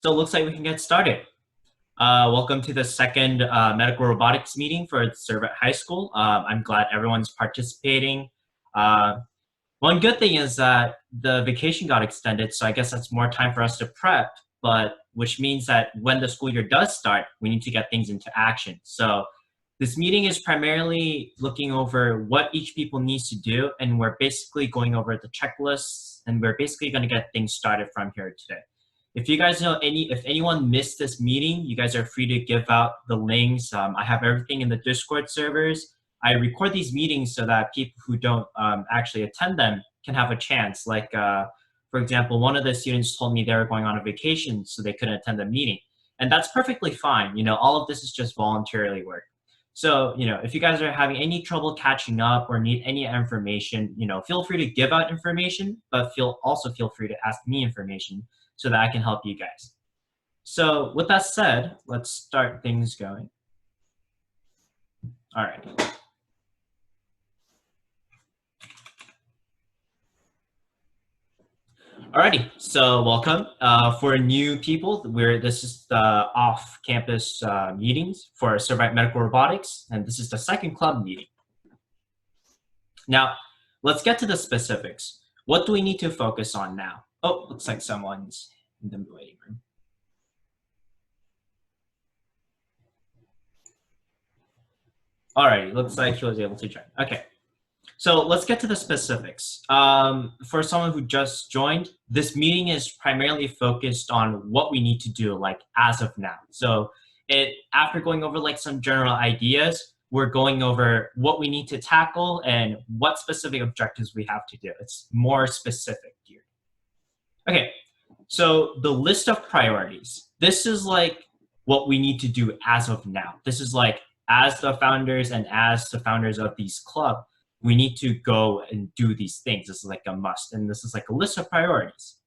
So it looks like we can get started. Welcome to the second medical robotics meeting for Servite High School. I'm glad everyone's participating. Uh, One good thing is that the vacation got extended, so I guess that's more time for us to prep, but which means that when the school year does start, we need to get things into action. So this meeting is primarily looking over what each people needs to do, and we're basically going over the checklists, and we're basically going to get things started from here today. If you guys know if anyone missed this meeting, you guys are free to give out the links. I have everything in the Discord servers. I record these meetings so that people who don't actually attend them can have a chance. Like, for example, one of the students told me they were going on a vacation, so they couldn't attend the meeting. And that's perfectly fine. You know, all of this is just voluntarily work. So, you know, if you guys are having any trouble catching up or need any information, you know, feel free to give out information, but also feel free to ask me information so that I can help you guys. So with that said, let's start things going. All right. Alrighty, so welcome. For new people, this is the off-campus meetings for Servite Medical Robotics, and this is the second club meeting. Now, let's get to the specifics. What do we need to focus on now? Oh, looks like someone's in the waiting room. Alrighty, looks like he was able to join. Okay. So let's get to the specifics. For someone who just joined, this meeting is primarily focused on what we need to do, like as of now. So after going over like some general ideas, we're going over what we need to tackle and what specific objectives we have to do. It's more specific here. Okay, so the list of priorities. This is like what we need to do as of now. This is like as the founders and as the founders of these clubs, we need to go and do these things. This is like a must, and this is like a list of priorities.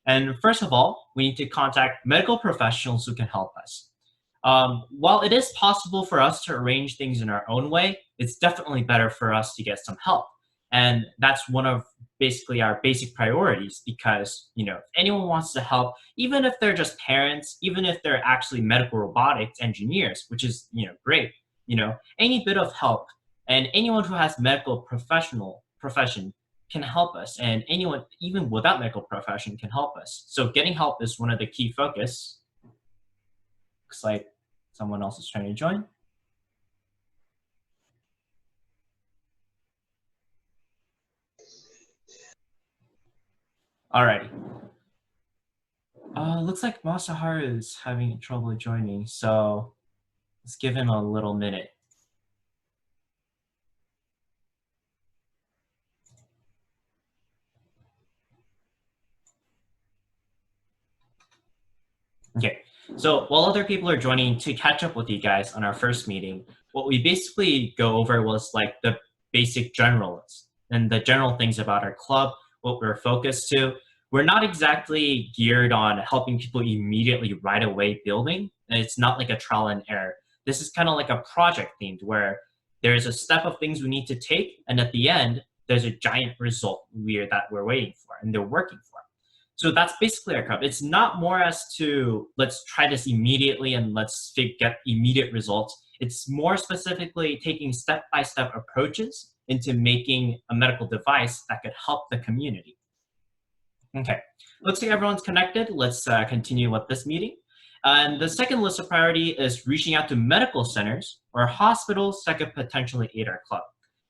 And first of all, we need to contact medical professionals who can help us. While it is possible for us to arrange things in our own way, it's definitely better for us to get some help. And that's one of basically our basic priorities because, you know, if anyone wants to help, even if they're just parents, even if they're actually medical robotics engineers, which is, you know, great, you know, any bit of help and anyone who has medical profession can help us, and anyone even without medical profession can help us. So getting help is one of the key focus. Looks like someone else is trying to join. Alrighty. Looks like Masaharu is having trouble joining, so let's give him a little minute. Okay, so while other people are joining to catch up with you guys on our first meeting, what we basically go over was like the basic generals and the general things about our club, what we're focused to. We're not exactly geared on helping people immediately right away building. And it's not like a trial and error. This is kind of like a project themed where there's a step of things we need to take, and at the end, there's a giant result that we're waiting for and they're working for. So that's basically our club. It's not more as to let's try this immediately and let's get immediate results. It's more specifically taking step-by-step approaches into making a medical device that could help the community. Okay, looks like everyone's connected. Let's continue with this meeting. And the second list of priority is reaching out to medical centers or hospitals that could potentially aid our club.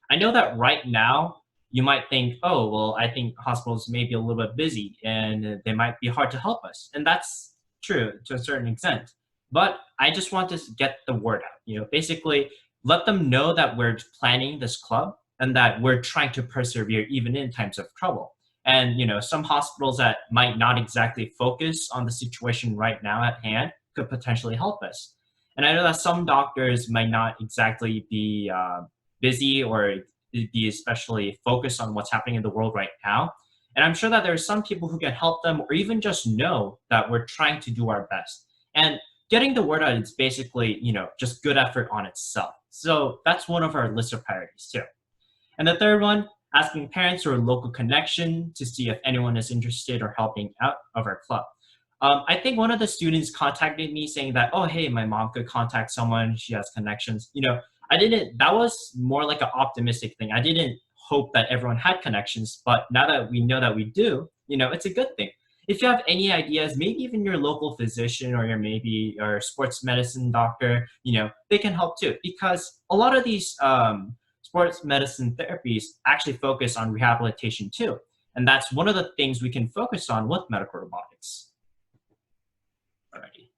I know that right now, you might think, oh, well, I think hospitals may be a little bit busy and they might be hard to help us. And that's true to a certain extent. But I just want to get the word out, you know, basically let them know that we're planning this club and that we're trying to persevere even in times of trouble. And, you know, some hospitals that might not exactly focus on the situation right now at hand could potentially help us. And I know that some doctors might not exactly be busy or be especially focused on what's happening in the world right now. And I'm sure that there are some people who can help them or even just know that we're trying to do our best. And getting the word out is basically, you know, just good effort on itself. So that's one of our list of priorities too. And the third one, asking parents or local connection to see if anyone is interested or helping out of our club. I think one of the students contacted me saying that, oh, hey, my mom could contact someone. She has connections. I didn't, that was more like an optimistic thing. I didn't hope that everyone had connections, but now that we know that we do, it's a good thing. If you have any ideas, maybe even your local physician or your sports medicine doctor, they can help too. Because a lot of these sports medicine therapies actually focus on rehabilitation too. And that's one of the things we can focus on with medical robotics. Alrighty.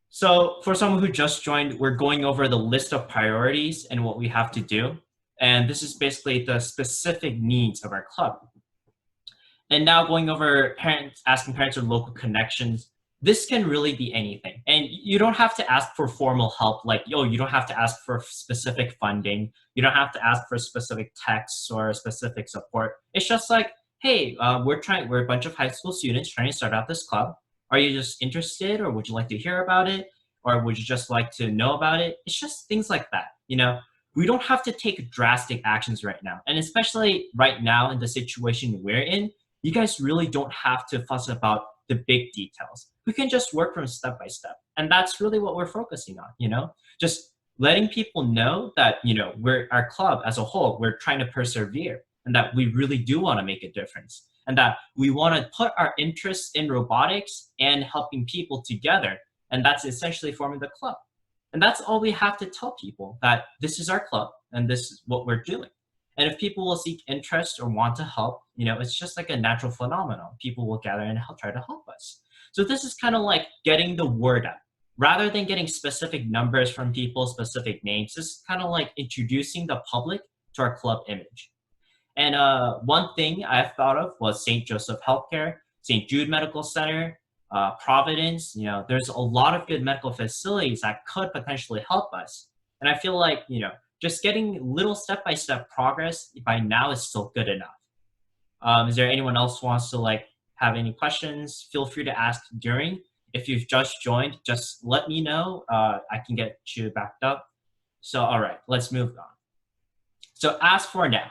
So for someone who just joined, we're going over the list of priorities and what we have to do. And this is basically the specific needs of our club. And now going over asking parents or local connections, this can really be anything. And you don't have to ask for formal help, like, you don't have to ask for specific funding. You don't have to ask for specific texts or specific support. It's just like, hey, we're a bunch of high school students trying to start out this club. Are you just interested, or would you like to hear about it? Or would you just like to know about it? It's just things like that, We don't have to take drastic actions right now. And especially right now in the situation we're in, you guys really don't have to fuss about the big details. We can just work from step by step. And that's really what we're focusing on, Just letting people know that, our club as a whole, we're trying to persevere and that we really do want to make a difference. And that we want to put our interests in robotics and helping people together. And that's essentially forming the club. And that's all we have to tell people, that this is our club and this is what we're doing. And if people will seek interest or want to help, it's just like a natural phenomenon. People will gather and try to help us. So this is kind of like getting the word out. Rather than getting specific numbers from people, specific names, this is kind of like introducing the public to our club image. And one thing I've thought of was St. Joseph Healthcare, St. Jude Medical Center, Providence. There's a lot of good medical facilities that could potentially help us. And I feel like, just getting little step-by-step progress by now is still good enough. Is there anyone else who wants to have any questions? Feel free to ask during. If you've just joined, just let me know. I can get you backed up. So, all right, let's move on. So as for now,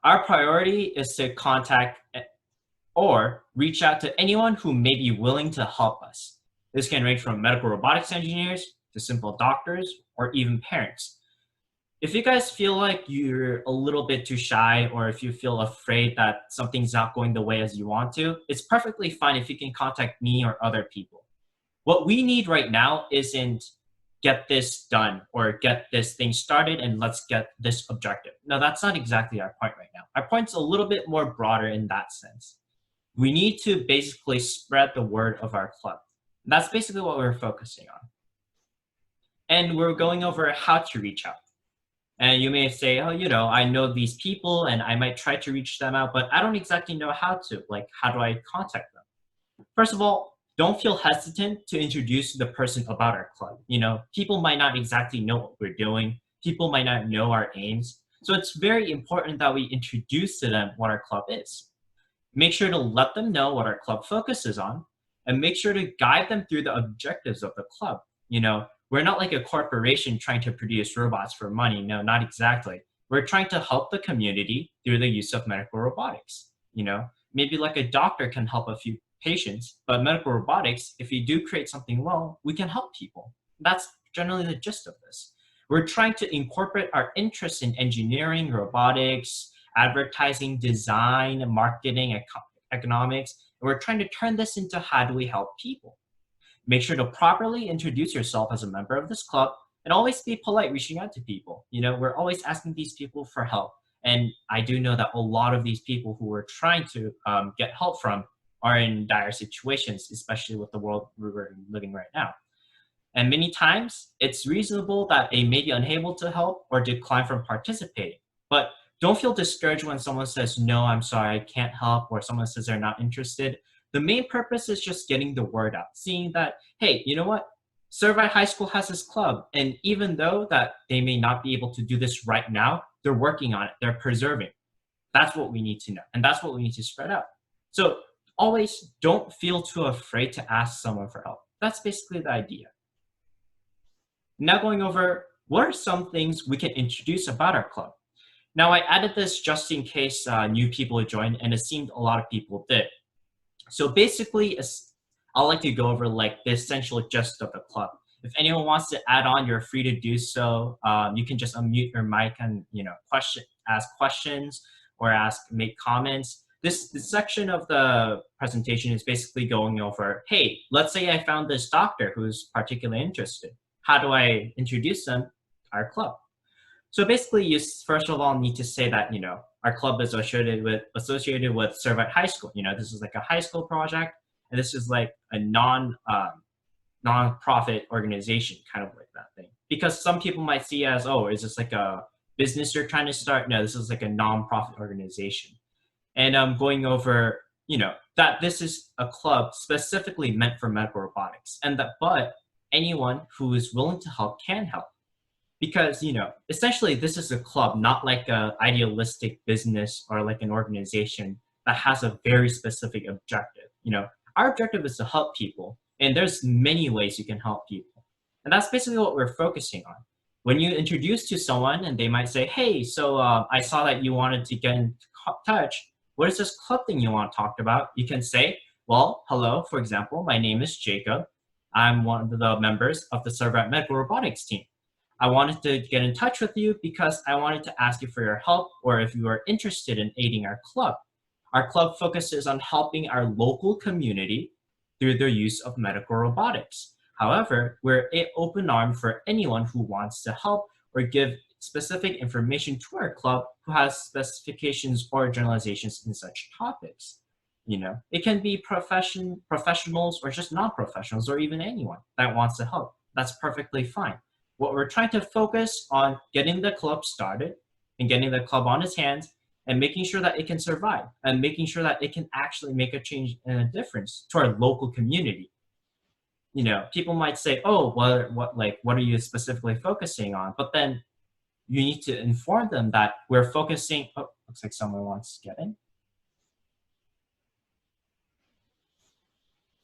our priority is to contact or reach out to anyone who may be willing to help us. This can range from medical robotics engineers to simple doctors or even parents. If you guys feel like you're a little bit too shy, or if you feel afraid that something's not going the way as you want to, it's perfectly fine if you can contact me or other people. What we need right now isn't get this done or get this thing started and let's get this objective. No, that's not exactly our point right now. Our point's a little bit more broader in that sense. We need to basically spread the word of our club. That's basically what we're focusing on. And we're going over how to reach out. And you may say, oh, I know these people and I might try to reach them out, but I don't exactly know how to. How do I contact them? First of all, don't feel hesitant to introduce the person about our club. People might not exactly know what we're doing. People might not know our aims. So it's very important that we introduce to them what our club is. Make sure to let them know what our club focuses on, and make sure to guide them through the objectives of the club. We're not like a corporation trying to produce robots for money. No, not exactly. We're trying to help the community through the use of medical robotics. Maybe like a doctor can help a few patients, but medical robotics, if you do create something well, we can help people. That's generally the gist of this. We're trying to incorporate our interests in engineering, robotics, advertising, design, marketing, economics, and we're trying to turn this into how do we help people. Make sure to properly introduce yourself as a member of this club and always be polite reaching out to people. We're always asking these people for help. And I do know that a lot of these people who we're trying to get help from are in dire situations, especially with the world we're living right now. And many times, it's reasonable that they may be unable to help or decline from participating. But don't feel discouraged when someone says, no, I'm sorry, I can't help, or someone says they're not interested. The main purpose is just getting the word out, seeing that, hey, you know what? Servite High School has this club, and even though that they may not be able to do this right now, they're working on it, they're preserving. That's what we need to know, and that's what we need to spread out. So always don't feel too afraid to ask someone for help. That's basically the idea. Now going over, what are some things we can introduce about our club? Now I added this just in case new people joined, and it seemed a lot of people did. So basically, I'll like to go over like the essential gist of the club. If anyone wants to add on, you're free to do so. You can just unmute your mic and ask questions or make comments. This section of the presentation is basically going over, hey, let's say I found this doctor who's particularly interested. How do I introduce them to our club? So basically, you first of all need to say that our club is associated with Servite High School. This is like a high school project, and this is like a non-profit organization, kind of like that thing. Because some people might see as, oh, is this like a business you're trying to start? No, this is like a non-profit organization. And I'm going over, that this is a club specifically meant for medical robotics, and but anyone who is willing to help can help. Because, essentially this is a club, not like a idealistic business or like an organization that has a very specific objective. Our objective is to help people, and there's many ways you can help people. And that's basically what we're focusing on. When you introduce to someone and they might say, hey, so I saw that you wanted to get in touch. What is this club thing you want to talk about? You can say, well, hello, for example, my name is Jacob. I'm one of the members of the Servite Medical Robotics team. I wanted to get in touch with you because I wanted to ask you for your help, or if you are interested in aiding our club. Our club focuses on helping our local community through the use of medical robotics. However, we're open armed for anyone who wants to help or give specific information to our club who has specifications or generalizations in such topics. It can be professionals or just non-professionals, or even anyone that wants to help. That's perfectly fine. What we're trying to focus on getting the club started and getting the club on its hands and making sure that it can survive and making sure that it can actually make a change and a difference to our local community. People might say, oh, what are you specifically focusing on? But then you need to inform them that we're focusing, oh, looks like someone wants to get in.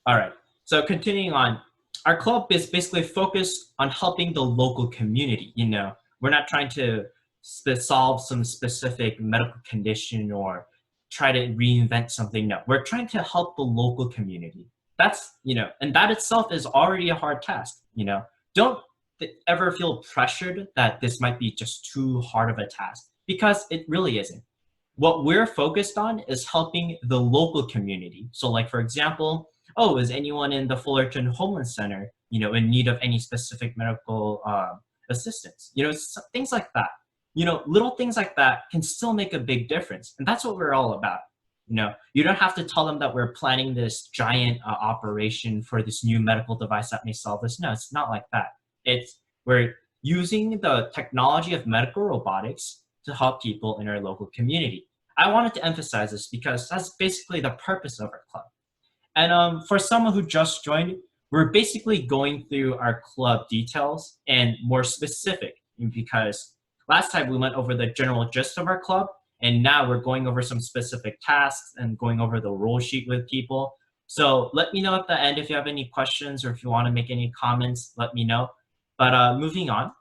All right, so continuing on, our club is basically focused on helping the local community. We're not trying to solve some specific medical condition or try to reinvent something. No, we're trying to help the local community. That's, and that itself is already a hard task. Don't ever feel pressured that this might be just too hard of a task, because it really isn't. What we're focused on is helping the local community. So like, for example, oh, is anyone in the Fullerton Homeless Center, in need of any specific medical assistance? Things like that. Little things like that can still make a big difference. And that's what we're all about. You don't have to tell them that we're planning this giant operation for this new medical device that may solve this. No, it's not like that. We're using the technology of medical robotics to help people in our local community. I wanted to emphasize this because that's basically the purpose of our club. And for someone who just joined, we're basically going through our club details and more specific, because last time we went over the general gist of our club, and now we're going over some specific tasks and going over the role sheet with people. So let me know at the end if you have any questions or if you want to make any comments, let me know. But moving on,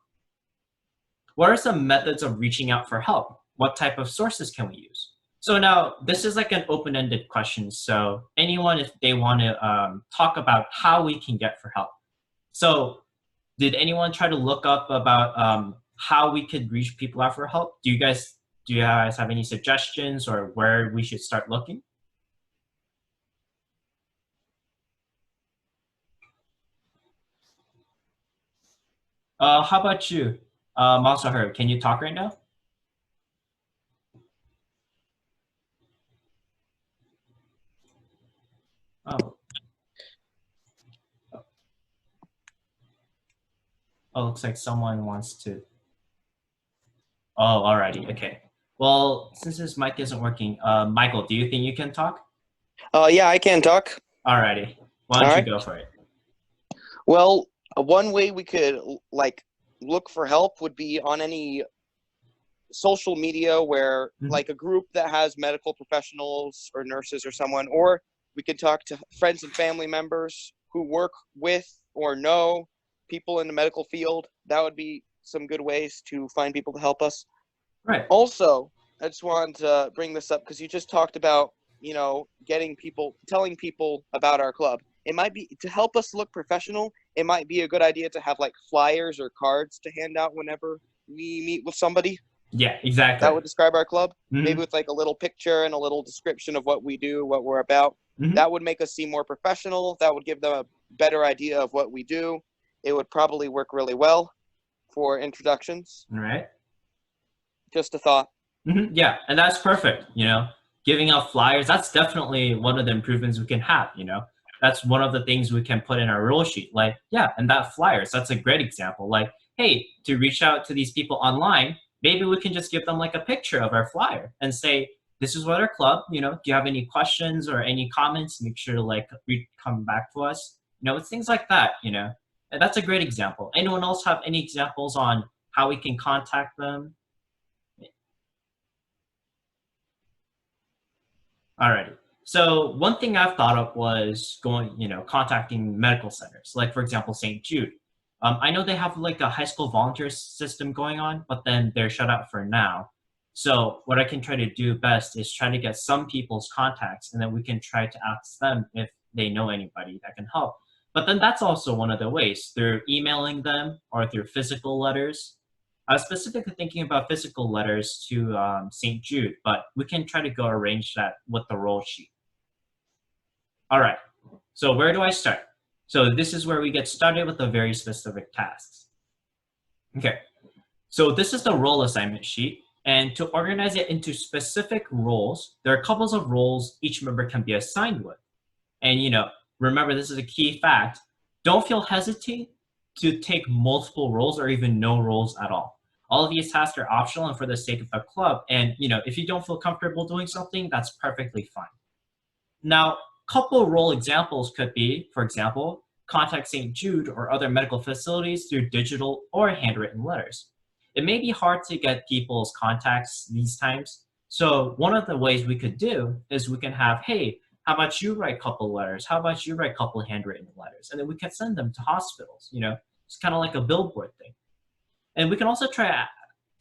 what are some methods of reaching out for help? What type of sources can we use? So now this is like an open-ended question. So anyone, if they want to talk about how we can get for help. So did anyone try to look up about how we could reach people out for help? Do you guys have any suggestions or where we should start looking? How about you, Masaher? Can you talk right now? Oh. Oh, looks like someone wants to. Oh, alrighty, okay. Well, since his mic isn't working, Michael, do you think you can talk? Yeah, I can talk. Alrighty, why don't you go for it? Well, one way we could look for help would be on any social media where like a group that has medical professionals or nurses or someone, or we could talk to friends and family members who work with or know people in the medical field. That would be some good ways to find people to help us. Right. Also, I just wanted to bring this up because you just talked about, telling people about our club. it might be to help us look professional. It might be a good idea to have like flyers or cards to hand out whenever we meet with somebody Yeah, exactly. that would describe our club. Mhm. Maybe with like a little picture and a little description of what we do, what we're about. Mhm. That would make us seem more professional. That would give them a better idea of what we do. It would probably work really well for introductions. All right. Just a thought. Yeah, and that's perfect. Giving out flyers, that's definitely one of the improvements we can have. That's one of the things we can put in our rule sheet. Like, yeah, and that flyers, that's a great example. Like, hey, to reach out to these people online, maybe we can just give them like a picture of our flyer and say, this is what our club, do you have any questions or any comments? Make sure to come back to us. It's things like that, And that's a great example. Anyone else have any examples on how we can contact them? Alrighty. So one thing I've thought of was contacting medical centers, like for example, St. Jude. I know they have like a high school volunteer system going on, but then they're shut out for now. So what I can try to do best is try to get some people's contacts, and then we can try to ask them if they know anybody that can help. But then that's also one of the ways, through emailing them or through physical letters. I was specifically thinking about physical letters to St. Jude, but we can try to go arrange that with the roll sheet. All right, so where do I start? So this is where we get started with the very specific tasks. Okay, so this is the role assignment sheet. And to organize it into specific roles, there are couples of roles each member can be assigned with. And remember, this is a key fact. Don't feel hesitate to take multiple roles or even no roles at all. All of these tasks are optional and for the sake of the club. And if you don't feel comfortable doing something, that's perfectly fine. Now, couple role examples could be, for example, contact St. Jude or other medical facilities through digital or handwritten letters. It may be hard to get people's contacts these times. So one of the ways we could do is we can have, hey, how about you write a couple letters? How about you write a couple handwritten letters? And then we can send them to hospitals, It's kind of like a billboard thing. And we can also try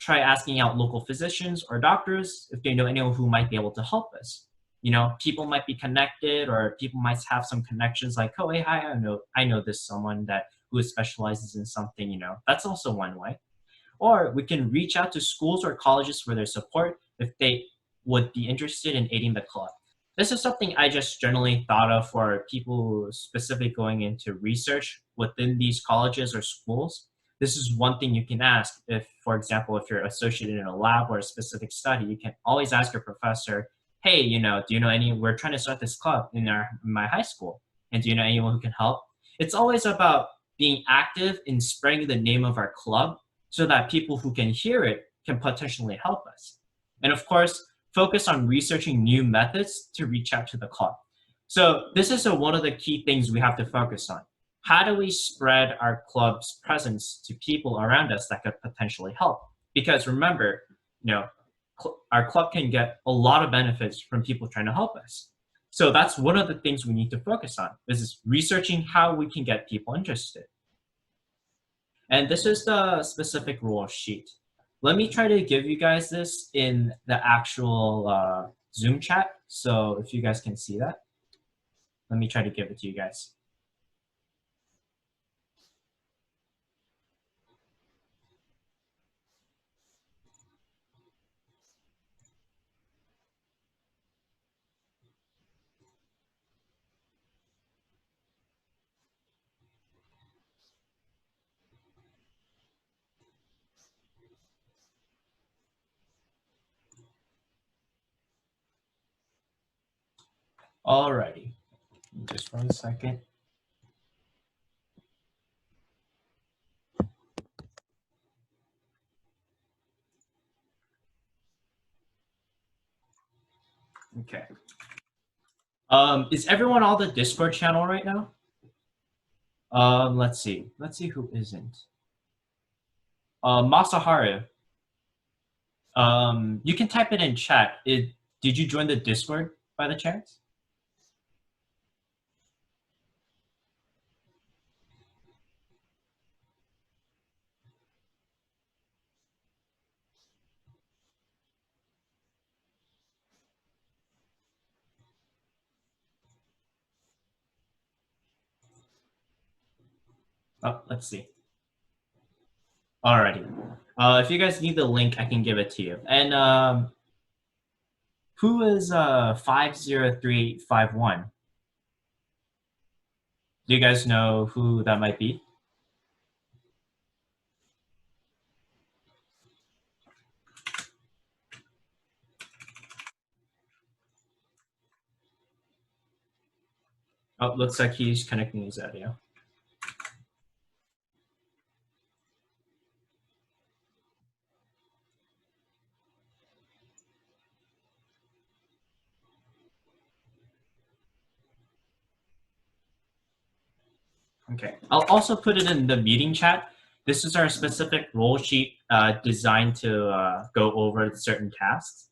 asking out local physicians or doctors if they know anyone who might be able to help us. People might be connected, or people might have some connections like, oh, hey, hi, I know this someone who specializes in something, That's also one way. Or we can reach out to schools or colleges for their support if they would be interested in aiding the club. This is something I just generally thought of for people specifically going into research within these colleges or schools. This is one thing you can ask if, for example, if you're associated in a lab or a specific study, you can always ask your professor, hey, do you know we're trying to start this club in my high school, and do you know anyone who can help? It's always about being active in spreading the name of our club so that people who can hear it can potentially help us. And of course, focus on researching new methods to reach out to the club. So this is one of the key things we have to focus on. How do we spread our club's presence to people around us that could potentially help? Because remember, our club can get a lot of benefits from people trying to help us. So that's one of the things we need to focus on, is researching how we can get people interested. And this is the specific rule sheet. Let me try to give you guys this in the actual Zoom chat. So if you guys can see that, let me try to give it to you guys. Alrighty, just 1 second. Okay. Is everyone on the Discord channel right now? Let's see. Let's see who isn't. Masaharu. You can type it in chat. Did you join the Discord by the chance? Oh, let's see. Alrighty. If you guys need the link, I can give it to you. And who is 503851? Do you guys know who that might be? Oh, looks like he's connecting his audio. Okay, I'll also put it in the meeting chat. This is our specific role sheet designed to go over certain tasks.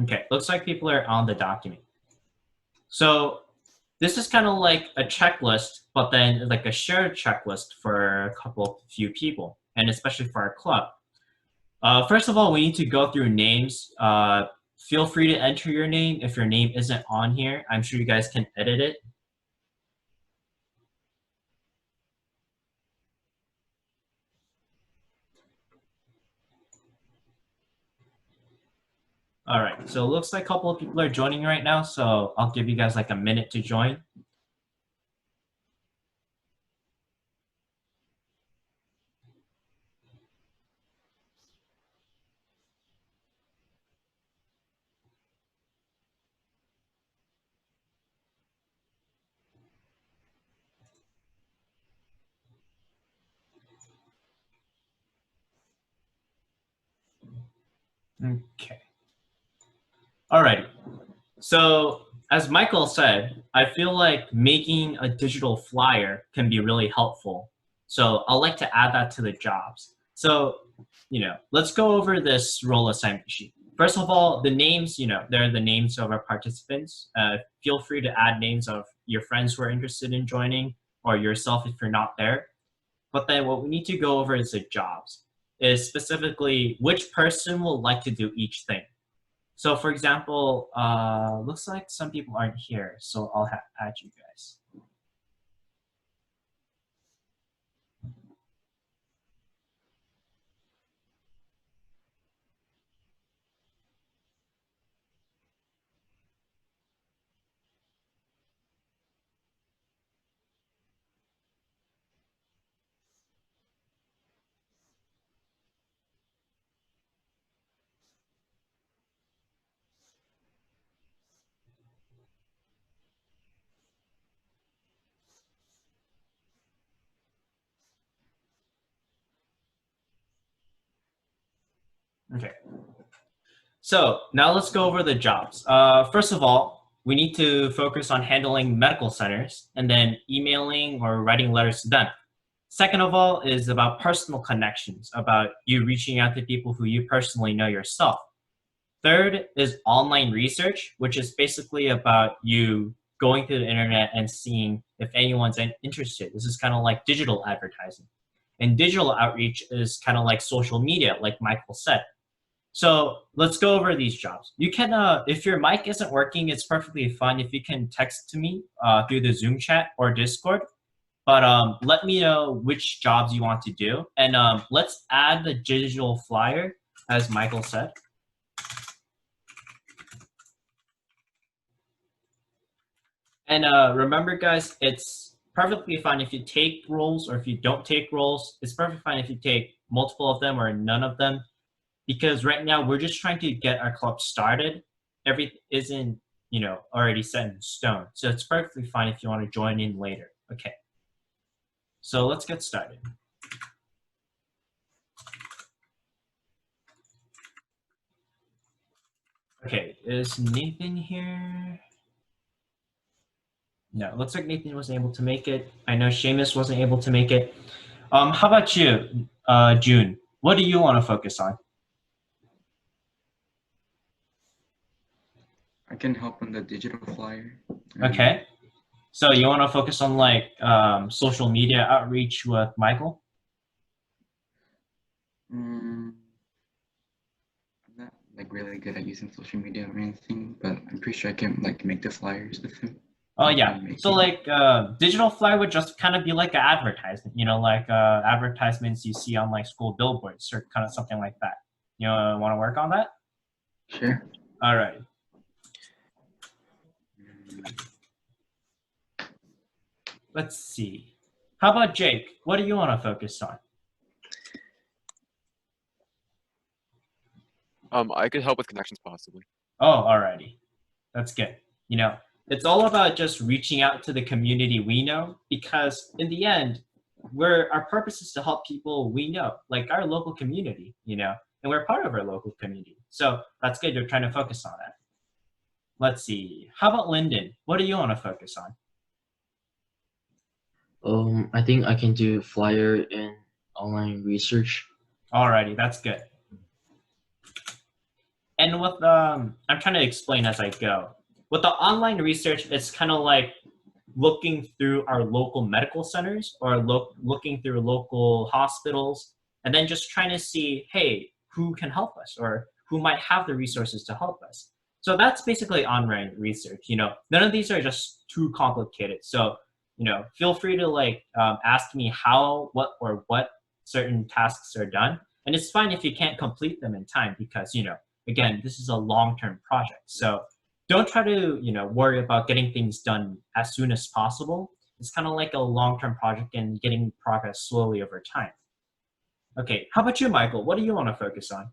Okay, looks like people are on the document. So this is kind of like a checklist, but then like a shared checklist for a few people, and especially for our club. First of all, we need to go through names. Feel free to enter your name. If your name isn't on here, I'm sure you guys can edit it. All right, so it looks like a couple of people are joining right now, so I'll give you guys like a minute to join. Okay. All right. So as Michael said, I feel like making a digital flyer can be really helpful. So I'd like to add that to the jobs. So, let's go over this role assignment sheet. First of all, the names, they're the names of our participants. Feel free to add names of your friends who are interested in joining or yourself if you're not there. But then what we need to go over is the jobs, is specifically which person will like to do each thing. So for example, looks like some people aren't here, so I'll add you guys. Okay. So now let's go over the jobs. First of all, we need to focus on handling medical centers and then emailing or writing letters to them. Second of all is about personal connections, about you reaching out to people who you personally know yourself. Third is online research, which is basically about you going through the internet and seeing if anyone's interested. This is kind of like digital advertising. And digital outreach is kind of like social media, like Michael said. So let's go over these jobs. You can, if your mic isn't working, it's perfectly fine if you can text to me through the Zoom chat or Discord. But let me know which jobs you want to do. And let's add the digital flyer, as Michael said. And remember, guys, it's perfectly fine if you take roles or if you don't take roles. It's perfectly fine if you take multiple of them or none of them. Because right now we're just trying to get our club started. Everything isn't, already set in stone. So it's perfectly fine if you want to join in later. Okay. So let's get started. Okay, is Nathan here? No, it looks like Nathan wasn't able to make it. I know Seamus wasn't able to make it. How about you, June? What do you want to focus on? I can help on the digital flyer. Okay. So you want to focus on like social media outreach with Michael? I'm not like really good at using social media or anything, but I'm pretty sure I can like make the flyers with him. Oh yeah. So like digital flyer would just kind of be like an advertisement, like advertisements you see on like school billboards or kind of something like that. Want to work on that? Sure. All right. Let's see. How about Jake? What do you want to focus on? I could help with connections possibly. Oh, alrighty. That's good. It's all about just reaching out to the community we know, because in the end, our purpose is to help people we know, like our local community, and we're part of our local community. So that's good. You're trying to focus on that. Let's see. How about Lyndon? What do you want to focus on? I think I can do flyer and online research. Alrighty, that's good. And with I'm trying to explain as I go. With the online research, it's kind of like looking through our local medical centers or looking through local hospitals, and then just trying to see, hey, who can help us or who might have the resources to help us. So that's basically online research. None of these are just too complicated. So feel free to ask me what certain tasks are done, and it's fine if you can't complete them in time because again, this is a long-term project. So don't try to worry about getting things done as soon as possible. It's kind of like a long-term project and getting progress slowly over time. Okay, how about you, Michael? What do you want to focus on?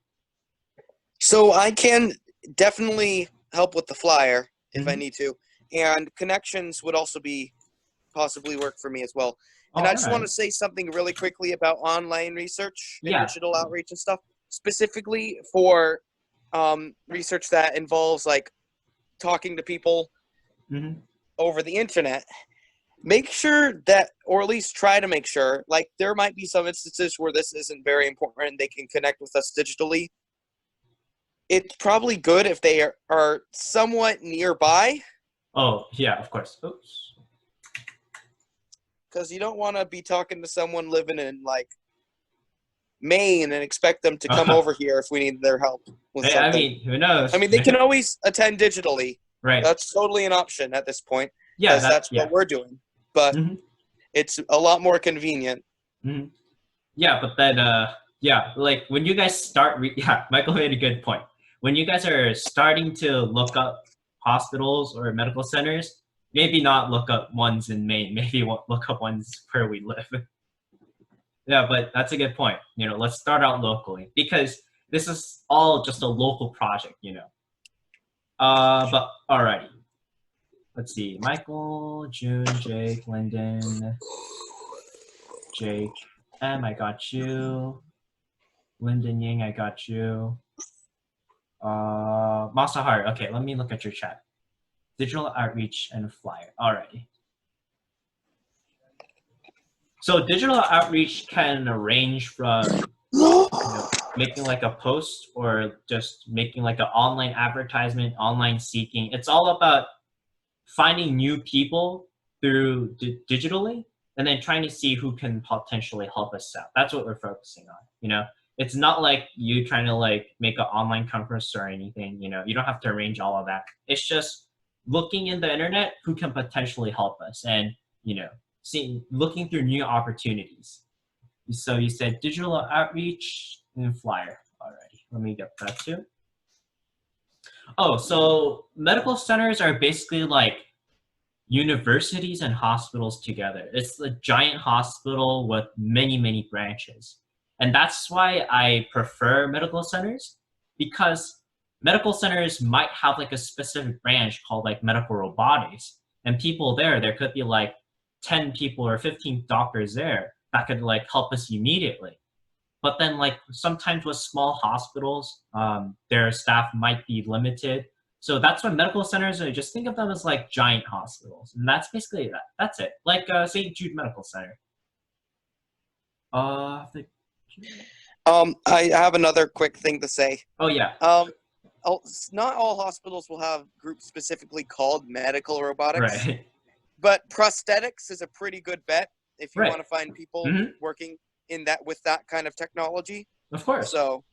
So I can definitely help with the flyer if I need to, and connections would also be possibly work for me as well. And I just want to say something really quickly about online research and digital outreach and stuff, specifically for research that involves like talking to people over the internet. Make sure that, or at least try to make sure, like there might be some instances where this isn't very important and they can connect with us digitally. It's probably good if they are somewhat nearby. Oh, yeah, of course. Oops. Because you don't want to be talking to someone living in like Maine and expect them to come over here if we need their help with something. I mean, who knows? I mean, they can always attend digitally. Right. That's totally an option at this point. Yeah, that's what we're doing. But it's a lot more convenient. Yeah, but then, like when you guys start, Michael made a good point. When you guys are starting to look up hospitals or medical centers, maybe not look up ones in Maine. Maybe look up ones where we live. Yeah, but that's a good point. Let's start out locally because this is all just a local project, But alrighty. Let's see. Michael, June, Jake, Lyndon, Jake, M, I got you. Lyndon Ying, I got you. Masahari, okay, let me look at your chat. Digital outreach and flyer. Alrighty. So digital outreach can range from making like a post or just making like an online advertisement, online seeking. It's all about finding new people through digitally and then trying to see who can potentially help us out. That's what we're focusing on. It's not like you trying to like make an online conference or anything. You don't have to arrange all of that. It's just looking in the internet who can potentially help us and looking through new opportunities. So you said digital outreach and flyer already. Let me get that too. Oh, so medical centers are basically like universities and hospitals together. It's a giant hospital with many, many branches. And that's why I prefer medical centers, because medical centers might have like a specific branch called like medical robotics, and people there could be like 10 people or 15 doctors there that could like help us immediately. But then like sometimes with small hospitals, their staff might be limited. So that's why medical centers are, just think of them as like giant hospitals. And that's basically that. That's it. Like St. Jude Medical Center. I have another quick thing to say. Oh, yeah. Not all hospitals will have groups specifically called medical robotics. Right. But prosthetics is a pretty good bet if you want to find people working in that with that kind of technology. Of course. So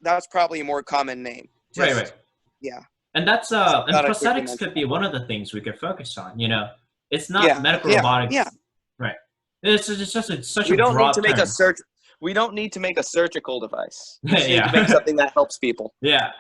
that's probably a more common name. Right. Yeah. And that's Thought and I'd quickly prosthetics mention could be that. one of the things we could focus on. You know, it's not Yeah, medical yeah, robotics. yeah. Right. It's just such We a don't need broad to make term. a search. We don't need to make a surgical device. We just need Yeah. to make something that helps people. Yeah,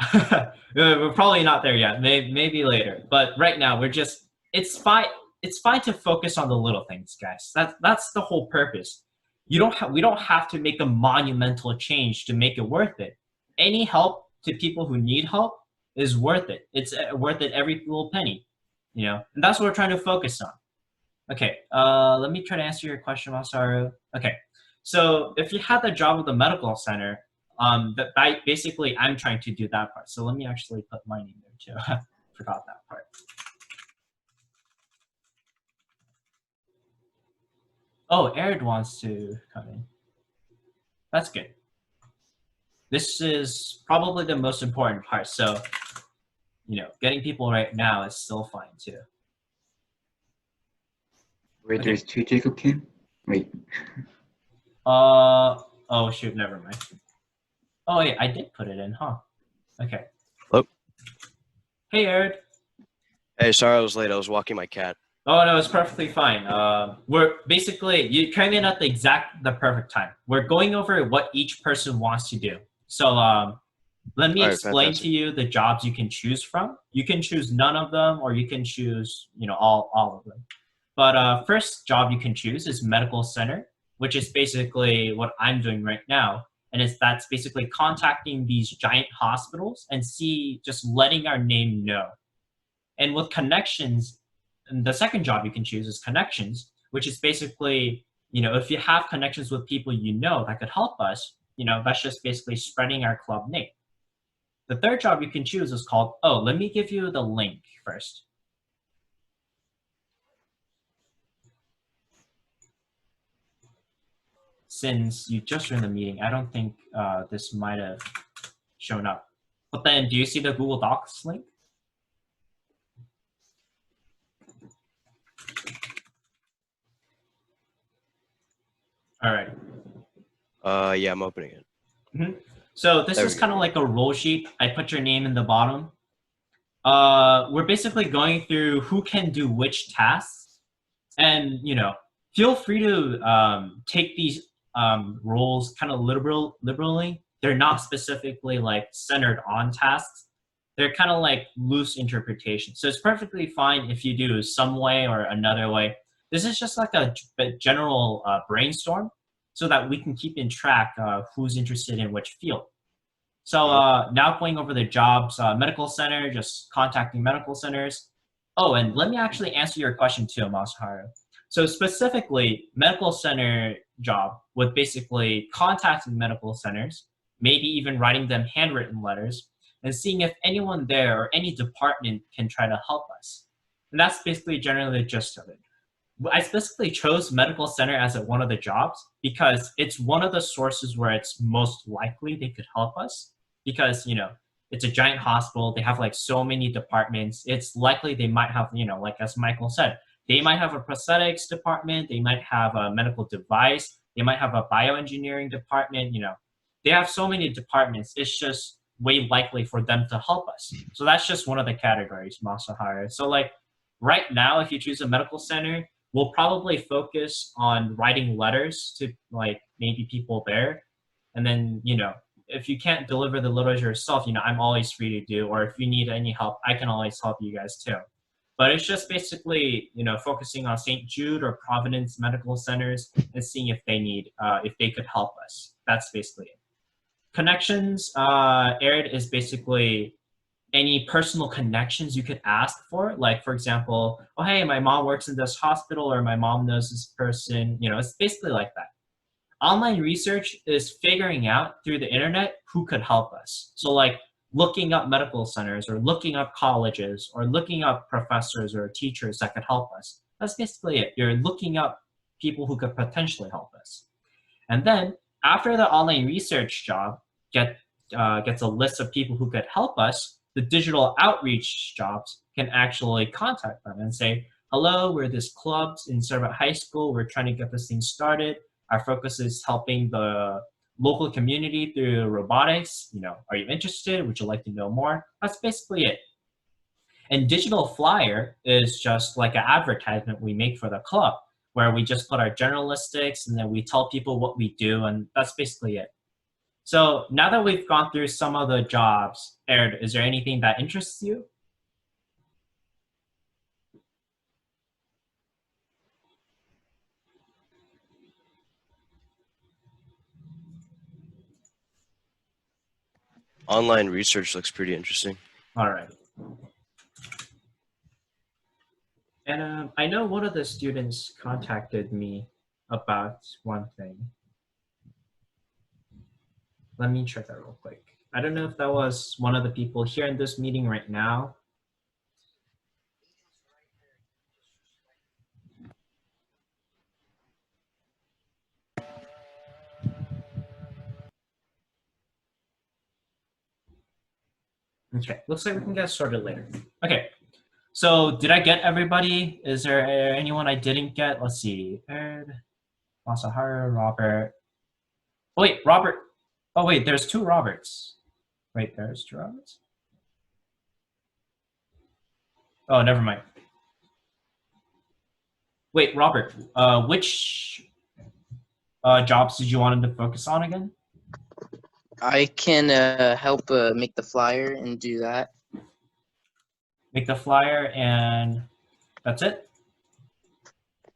we're probably not there yet. Maybe later, but right now we're just. It's fine. It's fine to focus on the little things, guys. That's the whole purpose. We don't have to make a monumental change to make it worth it. Any help to people who need help is worth it. It's worth it every little penny, you know. And that's what we're trying to focus on. Okay. Let me try to answer your question, Masaru. Okay. So if you had the job of the medical center, basically I'm trying to do that part. So let me actually put my name there too. Forgot that part. Oh, Arid wants to come in. That's good. This is probably the most important part. So, you know, getting people right now is still fine too. Wait, Okay. there's 2 Jacob Kim? Wait. Oh shoot, never mind. Oh yeah, I did put it in, huh? Okay. Hello? Hey, Arid. Hey, sorry I was late. I was walking my cat. Oh no, it's perfectly fine. We're basically you came in at the perfect time. We're going over what each person wants to do. So let me All right, explain fantastic. to you the jobs you can choose from. You can choose none of them, or you can choose all of them. But first job you can choose is medical center, which is basically what I'm doing right now, and that's basically contacting these giant hospitals and just letting our name know. And with connections. And the second job you can choose is connections, which is basically, if you have connections with people that could help us, that's just basically spreading our club name. The third job you can choose is called, let me give you the link first. Since you just joined the meeting, I don't think this might have shown up. But then, do you see the Google Docs link? All right. Yeah, I'm opening it. Mm-hmm. So this There is we kind of go. like a roll sheet. I put your name in the bottom. We're basically going through who can do which tasks, and feel free to take these roles kind of liberally. They're not specifically like centered on tasks. They're kind of like loose interpretation. So it's perfectly fine if you do some way or another way. This is just like a general brainstorm so that we can keep in track who's interested in which field. So now going over the jobs, medical center, just contacting medical centers. Oh, and let me actually answer your question too, Masaharu. So specifically, medical center job with basically contacting medical centers, maybe even writing them handwritten letters, and seeing if anyone there or any department can try to help us. And that's basically generally the gist of it. I specifically chose medical center as one of the jobs because it's one of the sources where it's most likely they could help us because, it's a giant hospital. They have like so many departments. It's likely they might have, like as Michael said, they might have a prosthetics department. They might have a medical device. They might have a bioengineering department. They have so many departments. It's just way likely for them to help us. So that's just one of the categories, Masaharu. So like right now, if you choose a medical center, we'll probably focus on writing letters to like maybe people there. And then, if you can't deliver the letters yourself, I'm always free to do, or if you need any help, I can always help you guys too. But it's just basically, focusing on St. Jude or Providence medical centers and seeing if they could help us. That's basically it. Connections, Arid is basically any personal connections you could ask for. Like, for example, oh, hey, my mom works in this hospital or my mom knows this person. It's basically like that. Online research is figuring out through the internet who could help us. So like looking up medical centers or looking up colleges or looking up professors or teachers that could help us. That's basically it. You're looking up people who could potentially help us. And then after the online research job gets a list of people who could help us, the digital outreach jobs can actually contact them and say, hello, we're this club in Servite High School. We're trying to get this thing started. Our focus is helping the local community through robotics. You know, are you interested? Would you like to know more? That's basically it. And digital flyer is just like an advertisement we make for the club, where we just put our generalistics and then we tell people what we do, and that's basically it. So now that we've gone through some of the jobs, Aaron, is there anything that interests you? Online research looks pretty interesting. All right. And I know one of the students contacted me about one thing. Let me check that real quick. I don't know if that was one of the people here in this meeting right now. Okay, looks like we can get started later. Okay, so did I get everybody? Is there anyone I didn't get? Let's see. Ed, Masaharu, Robert. Oh, wait, Robert. Oh, wait, there's two Roberts. Wait, there's two Roberts? Oh, never mind. Wait, Robert, which jobs did you want to focus on again? I can help make the flyer and do that. Make the flyer and that's it?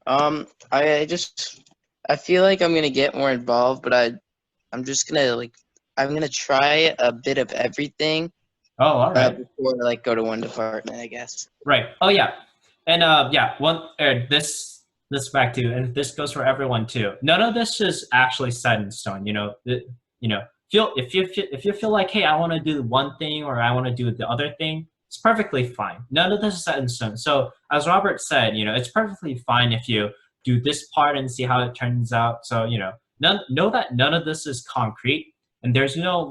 I feel like I'm gonna get more involved, but I'm just gonna I'm gonna try a bit of everything. Oh, all right. Before go to one department, I guess. Right. Oh, yeah. And yeah, this back too, and this goes for everyone too. None of this is actually set in stone. You know, if you feel like, hey, I want to do one thing or I want to do the other thing, it's perfectly fine. None of this is set in stone. So as Robert said, it's perfectly fine if you do this part and see how it turns out. So know that none of this is concrete, and there's no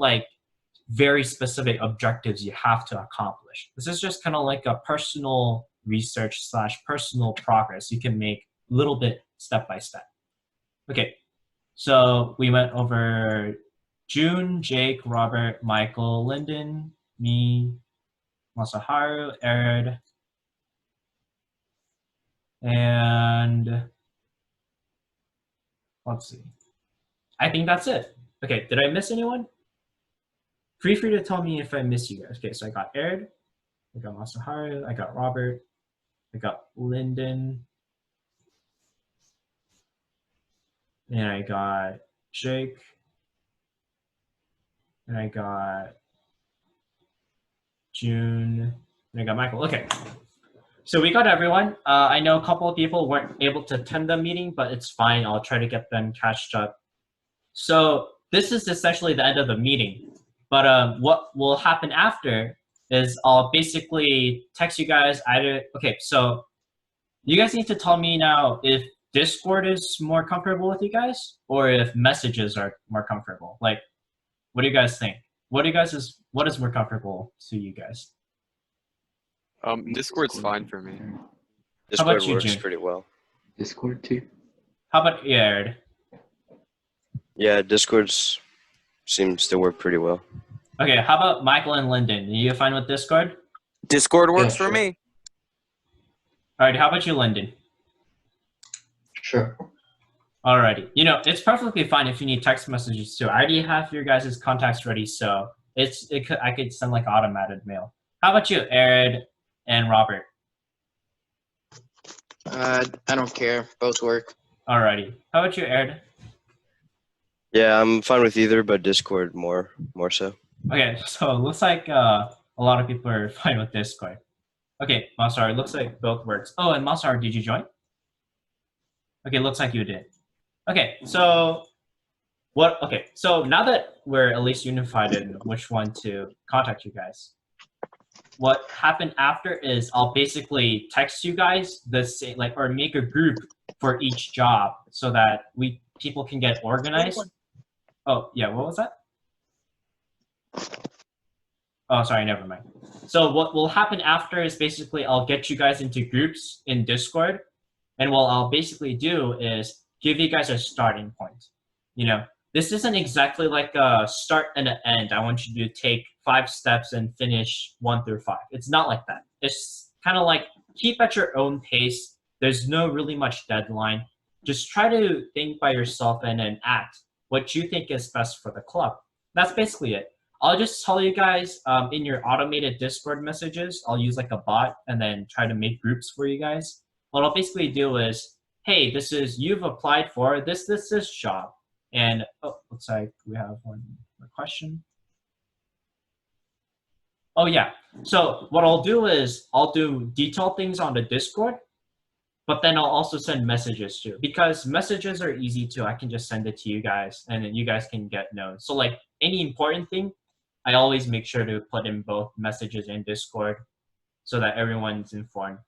very specific objectives you have to accomplish. This is just kind of like a personal research / personal progress you can make a little bit step by step. Okay, so we went over June, Jake, Robert, Michael, Lyndon, me, Masaharu, Arid, and let's see. I think that's it. Okay, did I miss anyone? Feel free to tell me if I miss you guys. Okay, so I got Arid, I got Masaharu, I got Robert, I got Lyndon, and I got Jake, and I got June, and I got Michael. Okay, so we got everyone. I know a couple of people weren't able to attend the meeting, but it's fine. I'll try to get them catched up. So this is essentially the end of the meeting. But what will happen after is I'll basically text you guys either. Okay, so you guys need to tell me now if Discord is more comfortable with you guys or if messages are more comfortable. What do you guys think? What is more comfortable to you guys? Discord's fine for me. Discord you, works June? pretty well. Discord too. How about Arid? Yeah, Discord's seems to work pretty well. Okay, how about Michael and Lyndon? Are you fine with Discord? Discord works Yeah, for sure. me. Alright, how about you, Lyndon? Sure. Alrighty. It's perfectly fine if you need text messages too. I already have your guys' contacts ready, so I could send automated mail. How about you, Arid and Robert? I don't care. Both work. Alrighty. How about you, Arid? Yeah, I'm fine with either, but Discord more so. Okay, so it looks like a lot of people are fine with Discord. Okay, Masar, it looks like both works. Oh, and Masar, did you join? Okay, looks like you did. Okay, so so now that we're at least unified in which one to contact you guys, what happened after is I'll basically text you guys the same, or make a group for each job so that people can get organized. Oh, yeah, what was that? Oh, sorry, never mind. So what will happen after is basically I'll get you guys into groups in Discord, and what I'll basically do is give you guys a starting point. this isn't exactly like a start and an end. I want you to take 5 steps and finish 1 through 5. It's not like that. It's kind of like keep at your own pace. There's no really much deadline. Just try to think by yourself and then act what you think is best for the club. That's basically it. I'll just tell you guys in your automated Discord messages, I'll use like a bot and then try to make groups for you guys. What I'll basically do is, hey, this is, you've applied for this job. And, oh, looks like we have one more question. Oh yeah, so what I'll do is I'll do detailed things on the Discord, but then I'll also send messages too, because messages are easy too. I can just send it to you guys and then you guys can get notes. So like any important thing, I always make sure to put in both messages and Discord so that everyone's informed.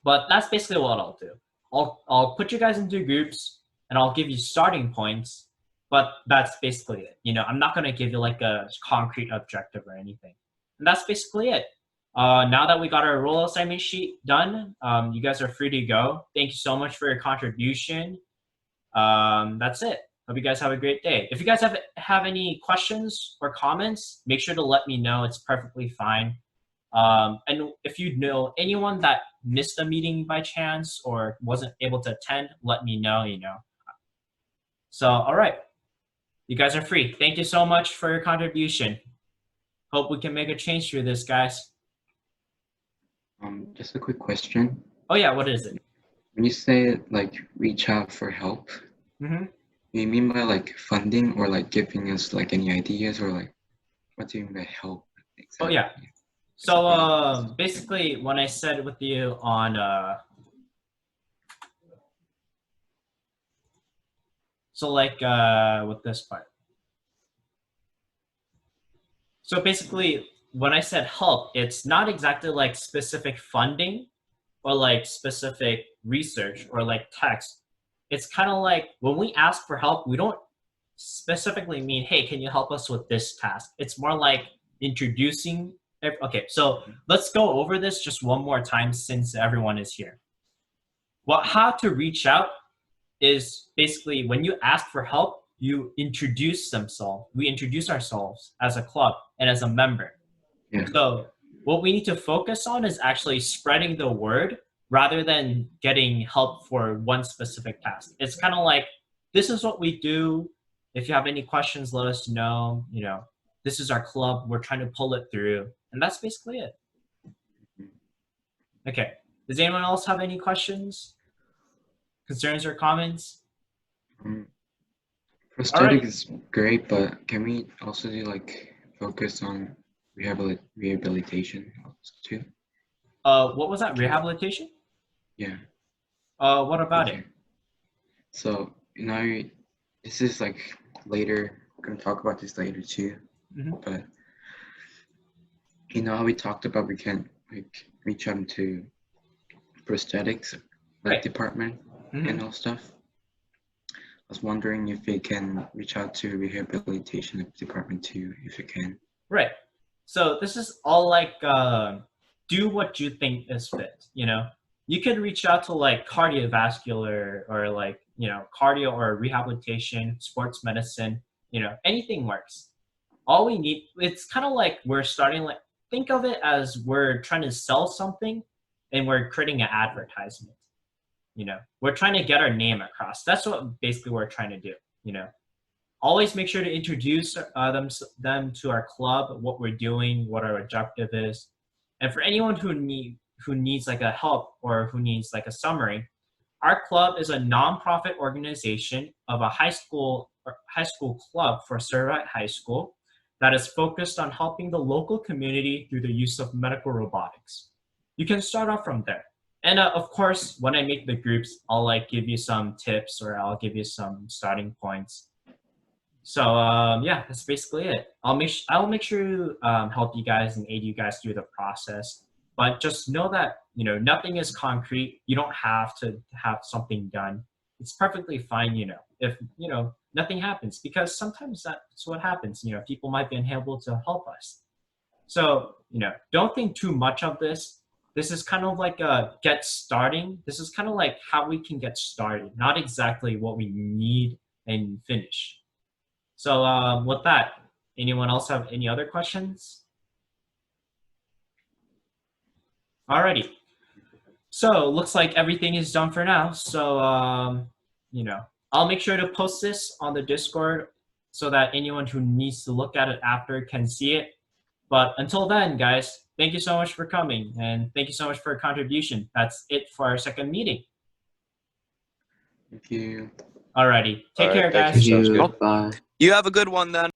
But that's basically what I'll do. I'll put you guys into groups and I'll give you starting points, but that's basically it. You know, I'm not gonna give you like a concrete objective or anything. And that's basically it. Now that we got our role assignment sheet done, you guys are free to go. Thank you so much for your contribution. That's it. Hope you guys have a great day. If you guys have any questions or comments, make sure to let me know. It's perfectly fine. And if you know anyone that missed a meeting by chance or wasn't able to attend, let me know, you know. So, all right. You guys are free. Thank you so much for your contribution. Hope we can make a change through this, guys. Just a quick question. Oh yeah, what is it? When you say like reach out for help, Mm-hmm. you mean by like funding or like giving us like any ideas or like what do you mean by help exactly? Oh yeah. So basically, when I said with you on so like with this part. So basically, when I said help, it's not exactly like specific funding or like specific research or like text. It's kind of like when we ask for help, we don't specifically mean, hey, can you help us with this task? It's more like introducing. Okay, so let's go over this just one more time since everyone is here. How to reach out is basically when you ask for help, you introduce themselves. We introduce ourselves as a club and as a member. Yeah. So what we need to focus on is actually spreading the word rather than getting help for one specific task. It's kind of like, this is what we do. If you have any questions, let us know. You know, this is our club. We're trying to pull it through. And that's basically it. Okay. Does anyone else have any questions, concerns, or comments? Prosthetic is great, but can we also do like focus on rehabilitation too? What was that? Rehabilitation? Yeah. What about it? So, you know, this is like later, we're going to talk about this later too. Mhm. But, you know how we talked about we can like reach out to prosthetics like Right. department and all stuff. I was wondering if we can reach out to rehabilitation department too, if you can. Right. So this is all like do what you think is fit. You know, you could reach out to like cardiovascular or like, you know, cardio or rehabilitation, sports medicine. You know, anything works. All we need, it's kind of like we're starting, like, think of it as we're trying to sell something and we're creating an advertisement. You know, we're trying to get our name across. That's what basically we're trying to do. You know, always make sure to introduce them to our club, what we're doing, what our objective is. And for anyone who needs like a help or who needs like a summary, our club is a nonprofit organization of a high school club for Servite High School that is focused on helping the local community through the use of medical robotics. You can start off from there. And of course, when I make the groups, I'll like give you some tips or I'll give you some starting points. So yeah, that's basically it. I'll make sure to help you guys and aid you guys through the process. But just know that, you know, nothing is concrete. You don't have to have something done. It's perfectly fine, you know, if, you know, nothing happens, because sometimes that's what happens. You know, people might be unable to help us. So, you know, don't think too much of this. This is kind of like a get starting. This is kind of like how we can get started, not exactly what we need and finish. So with that, anyone else have any other questions? Alrighty. So looks like everything is done for now. So I'll make sure to post this on the Discord so that anyone who needs to look at it after can see it. But until then, guys, thank you so much for coming, and thank you so much for your contribution. That's it for our second meeting. Thank you. Alrighty. Take All right, care, thank guys. you. Sounds You, good. bye. You have a good one then.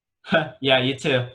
Yeah, you too.